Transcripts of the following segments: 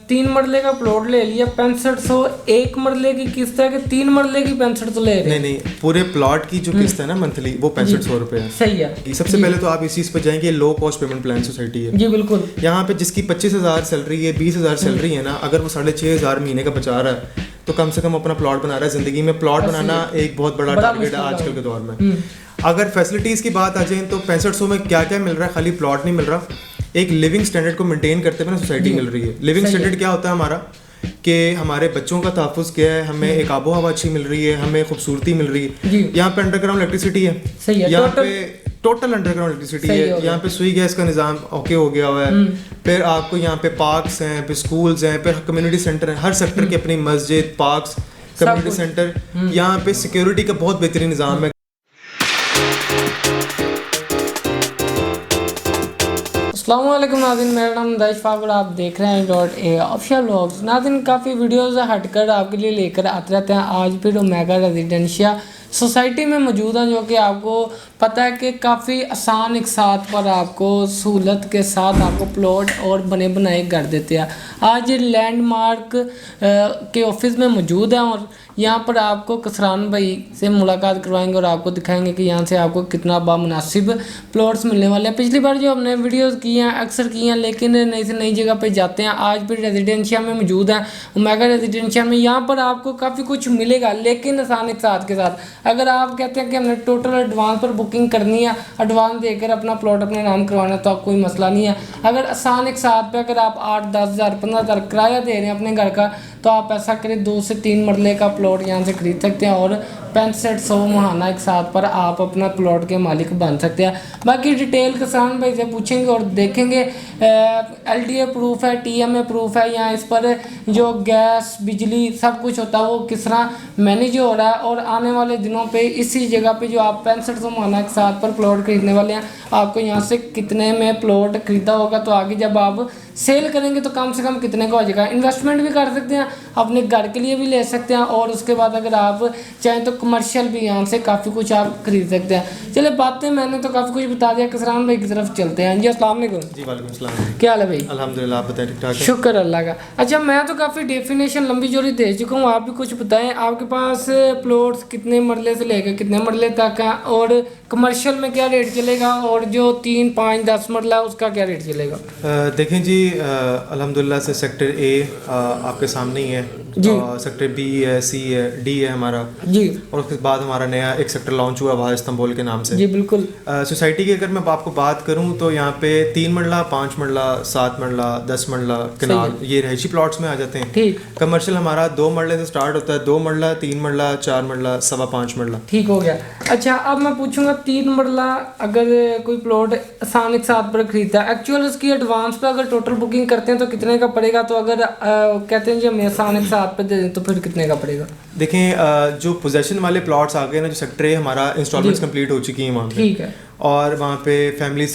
3 मरले का प्लॉट ले लिया 6500, एक मरले की किस्त है कि 3 मरले की 6500 ले रहे हैं? नहीं, पूरे प्लॉट की जो किस्त है ना मंथली वो 6500 रुपए है। सही है। सबसे पहले तो आप इस चीज पर जाएंगे, low cost payment plan society है जी बिल्कुल। यहाँ पे जिसकी 25,000 सैलरी है, 20,000 सैलरी है ना, अगर वो 6,500 महीने का बचा रहा है तो कम से कम अपना प्लॉट बना रहा है। जिंदगी में प्लॉट बनाना एक बहुत बड़ा टारगेट है आजकल के दौर में। अगर फैसिलिटीज की बात आ जाए तो 6500 में क्या क्या मिल रहा है, खाली प्लॉट नहीं मिल रहा, एक लिविंग स्टैंडर्ड को मेंटेन करते हुए ना सोसाइटी मिल रही है। लिविंग स्टैंडर्ड क्या होता है हमारा, कि हमारे बच्चों का तहफ़्फ़ुज़ क्या है, हमें एक आबो हवा अच्छी मिल रही है, हमें खूबसूरती मिल रही है। यहाँ पे अंडरग्राउंड इलेक्ट्रिसिटी है, यहाँ पे टोटल अंडरग्राउंड इलेक्ट्रिसिटी है, यहाँ पे सुई गैस का निज़ाम ओके हो गया हुआ है। फिर आपको यहाँ पे पार्क्स हैं, फिर स्कूल्स हैं, फिर कम्युनिटी सेंटर हैं, हर सेक्टर की अपनी मस्जिद, पार्क्स, कम्युनिटी सेंटर। यहाँ पे सिक्योरिटी का बहुत बेहतरीन निज़ाम है। अस्सलामुअलैकुम नाज़रीन, मेरा नाम दाइश फाबर, आप देख रहे हैं .a ऑफिशियल व्लॉग्स। नाज़रीन काफ़ी वीडियोस हटकर आपके लिए लेकर आते रहते हैं। आज फिर ओमेगा रेजिडेंशिया सोसाइटी में मौजूद हैं, जो कि आपको पता है कि काफ़ी आसान एक साथ पर आपको सहूलत के साथ आपको प्लॉट और बने बनाए घर देते हैं। आज लैंडमार्क के ऑफिस में मौजूद हैं और यहाँ पर आपको कसरान भाई से मुलाकात करवाएंगे और आपको दिखाएंगे कि यहाँ से आपको कितना बामुनासिब प्लॉट्स मिलने वाले हैं। पिछली बार जो हमने वीडियोस की हैं अक्सर की हैं, लेकिन नई से नई जगह पे जाते हैं। आज भी रेजिडेंशिया में मौजूद हैं, ओमेगा रेजिडेंशिया में। यहाँ पर आपको काफ़ी कुछ मिलेगा, लेकिन आसान एक साथ के साथ। अगर आप कहते हैं कि हमने टोटल एडवांस पर बुकिंग करनी है, एडवांस देकर अपना प्लॉट अपने नाम करवाना, तो आप कोई मसला नहीं है। अगर आसान एक साथ पे अगर आप 8-10 हज़ार 15,000 किराया दे रहे हैं अपने घर का, तो आप ऐसा करें 2 से 3 मरले का प्लॉट यहाँ से खरीद सकते हैं और 6500 महाना एक साथ पर आप अपना प्लॉट के मालिक बन सकते हैं। बाकी डिटेल किसान भाई से पूछेंगे और देखेंगे LDA प्रूफ है, TMA प्रूफ है, या इस पर जो गैस बिजली सब कुछ होता है वो किस तरह मैनेज हो रहा है। और आने वाले दिनों पे इसी जगह पे जो आप 6500 महाना एक साथ पर प्लॉट खरीदने वाले हैं, आपको यहाँ से कितने में प्लॉट खरीदा होगा, तो आगे जब आप सेल करेंगे तो कम से कम कितने का हो जाएगा। इन्वेस्टमेंट भी कर सकते हैं, अपने घर के लिए भी ले सकते हैं, और उसके बाद अगर आप चाहें तो कमर्शियल भी यहाँ से काफ़ी कुछ आप खरीद सकते हैं। चले बातें मैंने तो काफ़ी कुछ बता दिया, किसान भाई की तरफ चलते हैं। जी अस्सलाम वालेकुम। जी वालेकुम सलाम। क्या हाल है भाई? अल्हम्दुलिल्लाह, आप बताएं ठीक ठाक है? शुक्र अल्लाह का। अच्छा, मैं तो काफ़ी डेफिनेशन लंबी चौड़ी दे चुका हूँ, आप भी कुछ बताएं। आपके पास प्लॉट्स कितने मरले से लेकर कितने मरले तक हैं, और कमर्शियल में क्या रेट चलेगा, और जो 3, 5, 10 मरला उसका क्या रेट चलेगा? देखें जी, अल्हम्दुलिल्लाह से सेक्टर A आपके सामने ही है जी। सेक्टर B है, C है, D है हमारा जी। और उसके बाद हमारा नया एक सेक्टर लॉन्च हुआ वहाँ इस्तांबुल के नाम से जी। बिल्कुल। सोसाइटी की अगर मैं आपको बात करूँ तो यहाँ पे 3 मरला, 5 मरला, 7 मरला, 10 मरला कनाल, ये रहायशी प्लॉट्स में आ जाते हैं। ठीक। कमर्शियल हमारा 2 मरले से स्टार्ट होता है, 2 मरला, 3 मरला, 4 मरला, 5.25 मरला। ठीक हो गया। अच्छा, अब मैं पूछूंगा 3 मरला अगर कोई प्लॉट आसान एक साथ पर खरीदता है, एक्चुअल उसकी एडवांस पे अगर टोटल बुकिंग करते हैं तो कितने का पड़ेगा? तो अगर कहते हैं जो मैं आसान एक साथ पे दे दें तो फिर कितने का पड़ेगा? देखें, जो पोजेशन वाले प्लॉट्स आ गए ना, जो सेक्टर है हमारा, इंस्टॉलमेंट्स कंप्लीट हो चुकी हैं वहाँ पे। ठीक है। और वहाँ पे फैमिलीज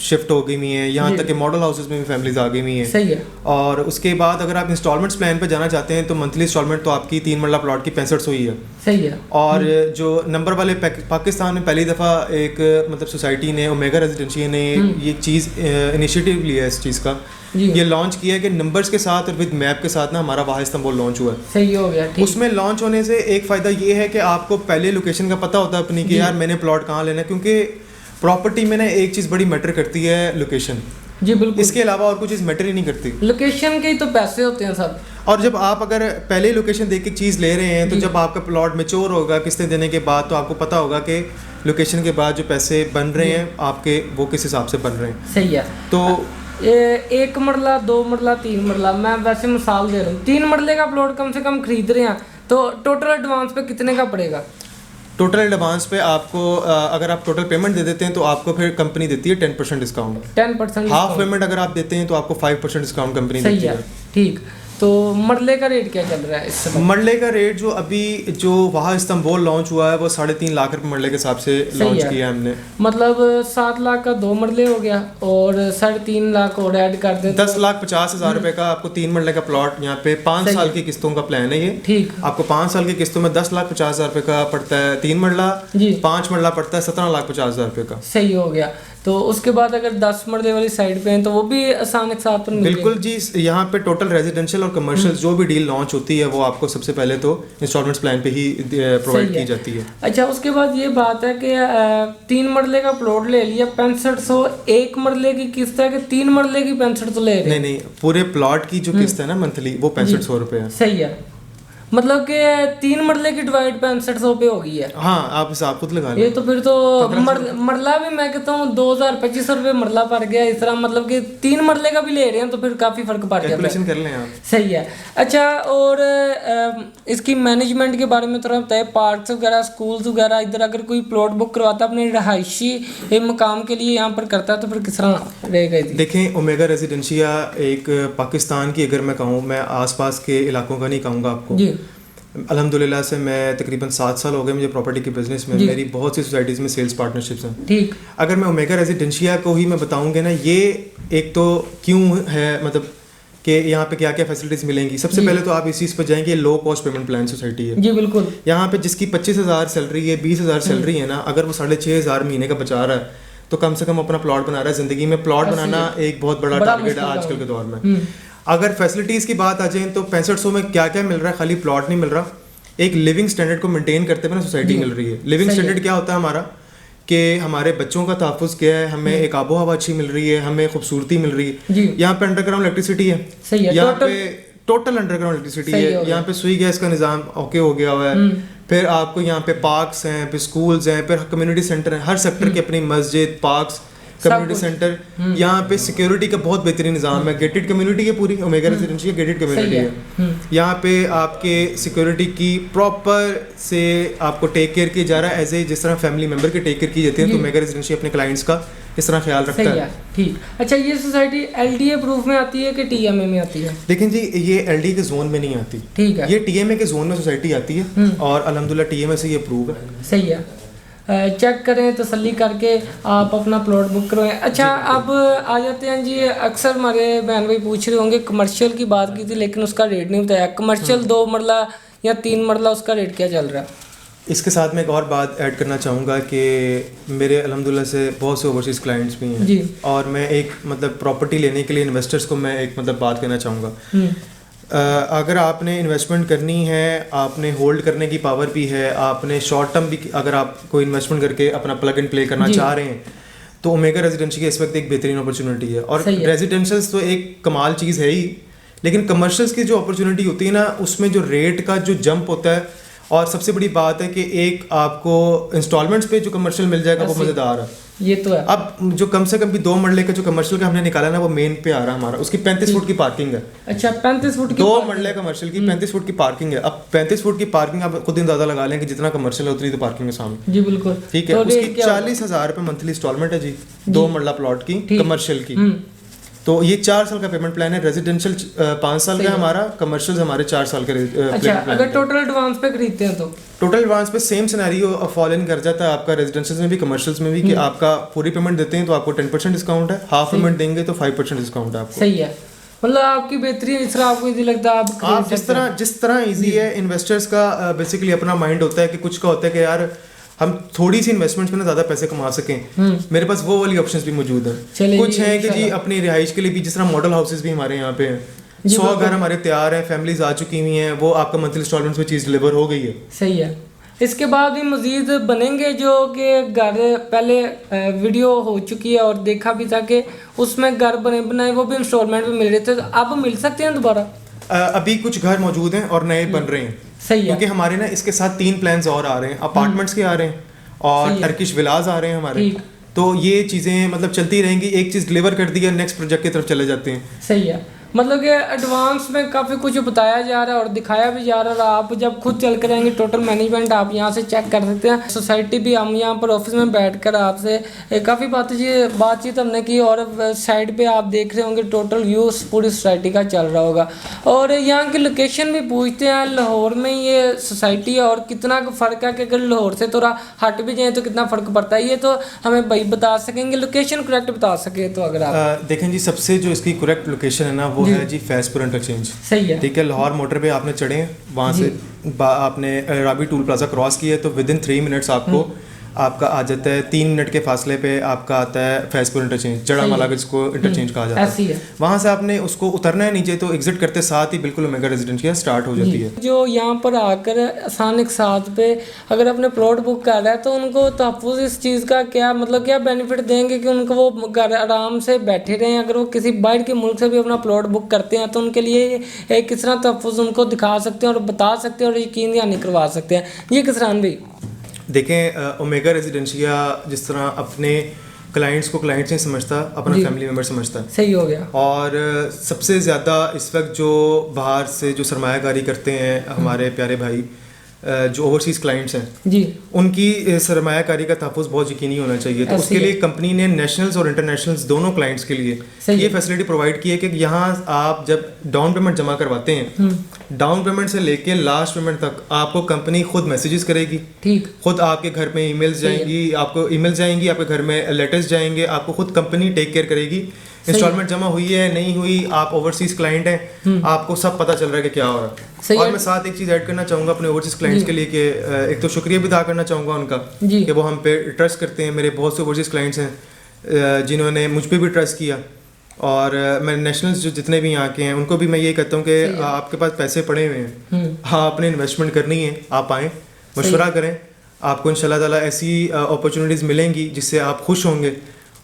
शिफ्ट हो गई हुई हैं, यहाँ तक कि मॉडल हाउसेस में भी फैमिलीज आ गई हुई हैं। सही है। और उसके बाद अगर आप इंस्टॉलमेंट्स प्लान पे जाना चाहते हैं तो मंथली इंस्टॉलमेंट तो आपकी 3 मरला प्लॉट की 6500 ही है। सही है। और जो नंबर वाले पाकिस्तान में पहली दफ़ा एक मतलब सोसाइटी ने, ओमेगा रेजिडेंशिया ने ये चीज़ इनिशिएटिव लिया है इस चीज़ का, ये लॉन्च किया है कि नंबर्स के साथ और विद मैप के साथ ना हमारा वहाँ इस्तांबुल लॉन्च हुआ है। सही हो गया। उसमें लॉन्च होने से एक फ़ायदा ये है कि आपको पहले लोकेशन का पता होता है अपनी कि यार मैंने प्लॉट कहाँ लेना है, क्योंकि प्रॉपर्टी में ना एक चीज़ बड़ी मैटर करती है, लोकेशन जी। बिल्कुल। इसके अलावा और कुछ चीज़ मैटर ही नहीं करती, लोकेशन के ही तो पैसे होते हैं सब। और जब आप अगर पहले लोकेशन देख के चीज़ ले रहे हैं तो जब आपका प्लॉट मैच्योर होगा किस्तें देने के बाद, तो आपको पता होगा कि लोकेशन के बाद जो पैसे बन रहे हैं आपके वो किस हिसाब से बन रहे हैं। सही है। तो 1 मरला, 2 मरला, 3 मरला, मैं वैसे मिसाल दे रहा हूँ, 3 मरले का प्लॉट कम से कम खरीद रहे हैं तो टोटल एडवांस पे कितने का पड़ेगा? टोटल एडवांस पे आपको अगर आप टोटल पेमेंट दे देते हैं तो आपको फिर कंपनी देती है 10% डिस्काउंट। 10%? हाफ पेमेंट अगर आप देते हैं तो आपको 5% डिस्काउंट कंपनी देती है। ठीक। तो मरले का रेट क्या चल रहा है इस समय? मरले का रेट जो अभी जो वहाँ इस्तांबुल लॉन्च हुआ है वो 3.5 लाख रुपए मरले के हिसाब से लॉन्च किया है हमने। मतलब 7 लाख का 2 मरले हो गया और 3.5 लाख और ऐड कर दे 10,50,000 रुपए का आपको 3 मरले का प्लॉट यहाँ पे 5 साल की किस्तों का प्लान है ये। ठीक। आपको 5 साल की किस्तों में 10,50,000 रुपए का पड़ता है 3 मरला जी। 5 मरला पड़ता है 17,50,000 रुपए का। सही हो गया। तो उसके बाद अगर 10 मरले वाली साइड पे हैं तो वो भी आसान के साथ पर बिल्कुल जी। यहाँ पे टोटल रेजिडेंशियल और कमर्शियल जो भी डील लॉन्च होती है वो आपको सबसे पहले तो इंस्टॉलमेंट्स प्लान पे ही प्रोवाइड की जाती है। अच्छा, उसके बाद ये बात है कि 3 मरले का प्लॉट ले लिया 6500, 1 मरले की किस्त है कि 3 मरले की 6500 ले रहे हैं? नहीं, पूरे प्लॉट की जो किस्त है ना मंथली वो 6500 रुपये है। सही है, मतलब कि 3 मरले की डिवाइड 6500 पे हो गई है। हाँ, आप हिसाब खुद लगा ये तो फिर तो मरला भी मैं कहता हूँ 2000-2500 रुपये मरला पड़ गया इस तरह, मतलब कि 3 मरले का भी ले रहे हैं तो फिर काफी फर्क पड़ गया। कैलकुलेशन कर लें आप। सही है। अच्छा, और इसकी मैनेजमेंट के बारे में थोड़ा बताए, पार्क्स वगैरह, स्कूल्स वगैरह, इधर अगर कोई प्लॉट बुक करवाता है अपने रहायशी मकाम के लिए यहाँ पर करता है तो फिर किस तरह रहेगा? देखें, ओमेगा रेजिडेंशिया एक पाकिस्तान की, अगर मैं कहूँ, मैं आसपास के इलाकों का नहीं कहूँगा आपको जी। अल्हम्दुलिल्लाह से मैं तकरीबन 7 साल हो गए मुझे प्रॉपर्टी के बिजनेस में, मेरी बहुत सी सोसाइटीज़ में सेल्स पार्टनरशिप्स हैं। ठीक, अगर मैं ओमेगा रेजिडेंशिया को ही मैं बताऊँगा ना, ये एक तो क्यों है, मतलब कि यहाँ पे क्या क्या फैसिलिटीज़ मिलेंगी। सबसे पहले तो आप इस चीज़ पर जाएंगे, low cost payment plan society है जी। बिल्कुल, यहाँ पे जिसकी 25,000 सैलरी है, 20,000 सैलरी है ना, अगर वो 6,500 महीने का बचा रहा है तो कम से कम अपना प्लॉट बना रहा है। ज़िंदगी में प्लॉट बनाना एक बहुत बड़ा टारगेट है आजकल के दौर में। अगर फैसिलिटीज़ की बात आ जाए तो 6500 में क्या क्या मिल रहा है? खाली प्लॉट नहीं मिल रहा, एक लिविंग स्टैंडर्ड को मेंटेन करते हुए ना सोसाइटी मिल रही है। लिविंग स्टैंडर्ड क्या होता है हमारा, कि हमारे बच्चों का तहफ़्फ़ुज़ क्या है, हमें एक आबो हवा अच्छी मिल रही है, हमें खूबसूरती मिल रही है। यहाँ पे अंडरग्राउंड इलेक्ट्रिसिटी है, यहाँ पे टोटल अंडरग्राउंड इलेक्ट्रिसिटी है, यहाँ पे सुई गैस का निज़ाम ओके हो गया हुआ है। फिर आपको यहाँ पे पार्क्स हैं, फिर स्कूल्स हैं, फिर कम्युनिटी सेंटर हैं, हर सेक्टर की अपनी मस्जिद, पार्क्स, कम्युनिटी सेंटर। यहाँ पे सिक्योरिटी का बहुत बेहतरीन निज़ाम है। गेटेड कम्युनिटी है पूरी, ओमेगा रेजिडेंशिया गेटेड कम्युनिटी है। यहाँ पे आपके सिक्योरिटी की प्रॉपर से आपको टेक केयर किया जा रहा है, एज ए जिस तरह फैमिली मेंबर की टेक केयर की जाती है, तो ओमेगा रेजिडेंशिया अपने क्लाइंट्स का इस तरह ख्याल रखता है। ठीक, अच्छा, ये सोसाइटी एलडीए प्रूफ में आती है कि टीएमए में आती है? लेकिन जी, ये एलडीए के जोन में नहीं आती। ठीक है, ये टीएमए के जोन में सोसाइटी आती है और अल्हम्दुलिल्लाह टीएमए से ये अप्रूव है। सही है, चेक करें, तसल्ली करके आप अपना प्लॉट बुक करवाएं। अच्छा, अब आ जाते हैं जी, अक्सर हमारे बहन भाई पूछ रहे होंगे, कमर्शियल की बात की थी लेकिन उसका रेट नहीं बताया। कमर्शियल 2 मरला या 3 मरला, उसका रेट क्या चल रहा है? इसके साथ मैं एक और बात ऐड करना चाहूँगा कि मेरे अल्हम्दुलिल्लाह से बहुत से ओवरसीज़ क्लाइंट्स भी हैं जी, और मैं एक मतलब प्रॉपर्टी लेने के लिए इन्वेस्टर्स को मैं एक मतलब बात कहना चाहूँगा। अगर आपने इन्वेस्टमेंट करनी है, आपने होल्ड करने की पावर भी है, आपने शॉर्ट टर्म भी अगर आप कोई इन्वेस्टमेंट करके अपना प्लग एंड प्ले करना चाह रहे हैं, तो ओमेगा रेजिडेंशियल की इस वक्त एक बेहतरीन अपॉर्चुनिटी है। और रेजिडेंशियल्स तो एक कमाल चीज़ है ही, लेकिन कमर्शियल्स की जो अपॉर्चुनिटी होती है ना, उसमें जो रेट का जो जंप होता है, और सबसे बड़ी बात है कि एक आपको इंस्टॉलमेंट्स पे जो कमर्शियल मिल जाएगा वो मज़ेदार है। ये तो है। अब जो कम से कम भी 2 मरले का जो कमर्शियल का हमने निकाला ना, वो मेन पे आ रहा है हमारा, उसकी 35 फुट की पार्किंग है। अच्छा, 35 फुट की 2 मरले कमर्शियल की 35 फुट की पार्किंग है। अब 35 फुट की पार्किंग आप खुद अंदाजा लगा लें कि जितना कमर्शियल है उतनी तो पार्किंग है सामने जी। बिल्कुल, ठीक है। उसकी 40,000 रुपये मंथली इंस्टॉलमेंट है जी, 2 मरला प्लॉट की कमर्शियल की। तो ये 4 साल का पेमेंट प्लान है। रेजिडेंशियल 5 साल का हमारा, कमर्शियल हमारे 4 साल का। अच्छा, अगर टोटल एडवांस पे खरीदते हैं तो टोटल एडवांस पे सेम सिनेरियो फॉल इन कर जाता है आपका, रेजिडेंशियल में भी कमर्शियल्स में भी, कि आपका पूरी पेमेंट देते हैं तो आपको 10% डिस्काउंट है, हाफ पेमेंट देंगे तो 5% डिस्काउंट है आपको। सही है, मतलब आपकी बेहतरीन, इस तरह आपको इजी लगता है आप जिस तरह इजी है। इन्वेस्टर्स का बेसिकली अपना माइंड होता है कि कुछ का होता है कि यार हम थोड़ी सी इन्वेस्टमेंट में ना ज़्यादा पैसे कमा सकें। मेरे पास वो वाली ऑप्शंस भी मौजूद हैं। कुछ हैं कि जी अपनी रिहाइश के लिए भी, जिस तरह मॉडल हाउसेस भी हमारे यहाँ पे हैं, 100 घर हमारे तैयार हैं, फैमिलीज आ चुकी हुई हैं, वो आपका मंथली इंस्टॉलमेंट्स में चीज़ डिलीवर हो गई है। सही है। इसके बाद भी मजीद बनेंगे जो कि घर पहले वीडियो हो चुकी है और देखा भी था कि उसमें घर बने बनाए वो भी इंस्टॉलमेंट में मिल रहे थे, तो अब मिल सकते हैं दोबारा? अभी कुछ घर मौजूद हैं और नए बन रहे हैं। सही है, क्योंकि हमारे ना इसके साथ 3 प्लान्स और आ रहे हैं, अपार्टमेंट्स के आ रहे हैं और टर्किश विलाज आ रहे हैं हमारे। तो ये चीज़ें मतलब चलती रहेंगी, एक चीज़ डिलीवर कर दी है, नेक्स्ट प्रोजेक्ट की तरफ चले जाते हैं। सही है, मतलब कि एडवांस में काफ़ी कुछ बताया जा रहा है और दिखाया भी जा रहा है। आप जब खुद चल कर आएंगे, टोटल मैनेजमेंट आप यहाँ से चेक कर सकते हैं। सोसाइटी भी हम यहाँ पर ऑफिस में बैठकर आपसे काफ़ी बातचीत हमने की, और साइड पे आप देख रहे होंगे टोटल व्यू पूरी सोसाइटी का चल रहा होगा। और यहाँ की लोकेशन भी पूछते हैं, लाहौर में ये सोसाइटी है और कितना फ़र्क है कि अगर लाहौर से थोड़ा हट भी जाए तो कितना फ़र्क पड़ता है, ये तो हमें भाई बता सकेंगे, लोकेशन करेक्ट बता सके तो। अगर आप देखें जी, सबसे जो इसकी करेक्ट लोकेशन है ना, वो है जी फैज़पुर इंटरचेंज। सही है, ठीक है। लाहौर मोटर पे आपने चढ़े, वहाँ से आपने राबी टूल प्लाजा क्रॉस किया तो विद इन 3 मिनट्स आपको आपका आ जाता है 3 मिनट के फासले पे आपका आता है फैजपुर इंटरचेंज, जड़ा माला जिसको इंटरचेंज कहा जाता है। वहाँ से आपने उसको उतरना है नीचे, तो एग्जिट करते साथ ही बिल्कुल ओमेगा रेजिडेंशिया स्टार्ट हो जाती है। जो यहाँ पर आकर आसान एक साथ पे अगर अपने प्लॉट बुक कर रहा है तो उनको तहफ़्फ़ुज़ इस चीज़ का क्या मतलब क्या बेनिफिट देंगे कि उनको वो घर आराम से बैठे रहें। अगर वो किसी बाहर के मुल्क से भी अपना प्लॉट बुक करते हैं तो उनके लिए किस तरह तहफ़्फ़ुज़ उनको दिखा सकते हैं और बता सकते हैं और यकीन दहानी करवा सकते हैं। ये किसान भी देखें, ओमेगा रेजिडेंशिया जिस तरह अपने क्लाइंट्स को क्लाइंट्स नहीं समझता, अपना फैमिली मेम्बर समझता है। सही हो गया। और सबसे ज़्यादा इस वक्त जो बाहर से जो सरमायाकारी करते हैं हमारे प्यारे भाई, जो ओवरसीज़ क्लाइंट्स हैं जी, उनकी सरमायाकारी का तहफ़्फ़ुज़ बहुत यकीनी होना चाहिए। तो उसके लिए कंपनी ने नेशनल्स और इंटरनेशनल्स दोनों क्लाइंट्स के लिए ये फैसिलिटी प्रोवाइड की है कि यहाँ आप जब डाउन पेमेंट जमा करवाते हैं, डाउन पेमेंट से लेके लास्ट पेमेंट तक आपको कंपनी खुद मैसेजेस करेगी, ठीक, खुद आपके घर में ईमेल्स जाएंगी, आपको ईमेल्स जाएंगी, आपके घर में लेटर्स जाएंगे, आपको खुद कंपनी टेक केयर करेगी। इंस्टॉलमेंट जमा हुई है नहीं हुई, आप ओवरसीज क्लाइंट हैं, आपको सब पता चल रहा है कि क्या हो रहा है। और मैं साथ एक चीज़ ऐड करना चाहूँगा अपने ओवरसीज क्लाइंट्स के लिए कि एक तो शुक्रिया भी अदा करना चाहूँगा उनका कि वो हम पे ट्रस्ट करते हैं। मेरे बहुत से ओवरसीज क्लाइंट्स हैं जिन्होंने मुझ पर भी ट्रस्ट किया, और मैं नेशनल्स जो जितने भी यहाँ के हैं उनको भी मैं ये कहता हूँ कि आपके पास पैसे पड़े हुए हैं, हाँ आपने इन्वेस्टमेंट करनी है, आप आएँ, मशवरा करें, आपको इंशाल्लाह ताला ऐसी अपॉर्चुनिटीज़ मिलेंगी जिससे आप खुश होंगे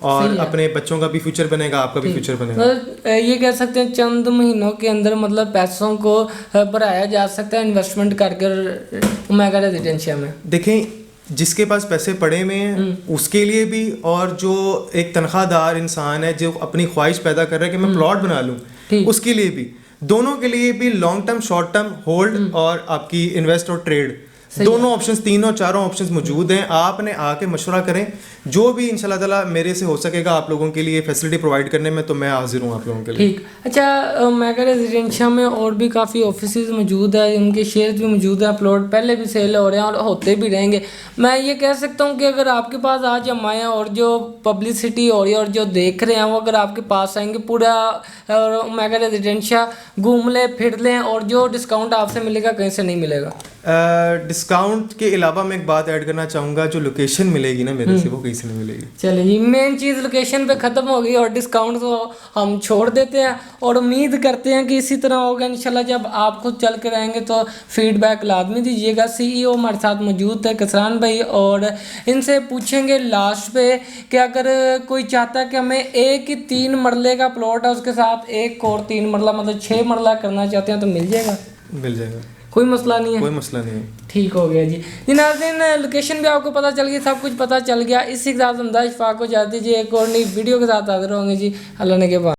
और अपने बच्चों का भी फ्यूचर बनेगा, आपका भी फ्यूचर बनेगा। मतलब ये कह सकते हैं चंद महीनों के अंदर मतलब पैसों को भराया जा सकता है इन्वेस्टमेंट करके ओमेगा रेजिडेंशिया में। देखें, जिसके पास पैसे पड़े हुए हैं उसके लिए भी, और जो एक तनख्वाहदार इंसान है जो अपनी ख्वाहिश पैदा कर रहा है कि मैं प्लॉट बना लूँ, उसके लिए भी, दोनों के लिए भी, long term, short term, hold और आपकी इन्वेस्ट और ट्रेड, दोनों ऑप्शंस, तीनों चारों ऑप्शंस मौजूद हैं। आपने आके मशवरा करें, जो भी इंशाल्लाह ताला मेरे से हो सकेगा आप लोगों के लिए फैसिलिटी प्रोवाइड करने में, तो मैं हाजिर हूँ आप लोगों के लिए। ठीक, अच्छा, ओमेगा रेजिडेंशिया में और भी काफ़ी ऑफिसेज मौजूद है, उनके शेयर्स भी मौजूद है, प्लॉट पहले भी सेल हो रहे हैं और होते भी रहेंगे। मैं ये कह सकता हूँ कि अगर आपके पास आज हम आए और जो पब्लिसिटी हो रही है और जो देख रहे हैं वो अगर आपके पास आएंगे, पूरा ओमेगा रेजिडेंशिया घूम लें, फिर लें, और जो डिस्काउंट आपसे मिलेगा कहीं से नहीं मिलेगा। डिस्काउंट के अलावा मैं एक बात ऐड करना चाहूँगा, जो लोकेशन मिलेगी ना मेरे से वो कहीं से नहीं मिलेगी। चलिए जी, मेन चीज़ लोकेशन पे ख़त्म हो गई और डिस्काउंट तो हम छोड़ देते हैं और उम्मीद करते हैं कि इसी तरह होगा इंशाल्लाह। जब आप खुद चल के रहेंगे तो फीडबैक लाजमी दीजिएगा। CEO हमारे साथ मौजूद है कसरान भाई, और इनसे पूछेंगे लास्ट पे कि अगर कोई चाहता है कि हमें एक ही 3 मरले का प्लॉट है उसके साथ एक और 3 मरला मतलब 6 मरला करना चाहते हैं तो मिल जाएगा? मिल जाएगा, कोई मसला नहीं है, कोई मसला नहीं है। ठीक हो गया जी। नाज़रीन, लोकेशन भी आपको पता चल गई, सब कुछ पता चल गया। इसी के साथ अंदाज फाक हो जाती जी, एक और नई वीडियो के साथ हाजिर होंगे जी, अल्लाह ने के बाद।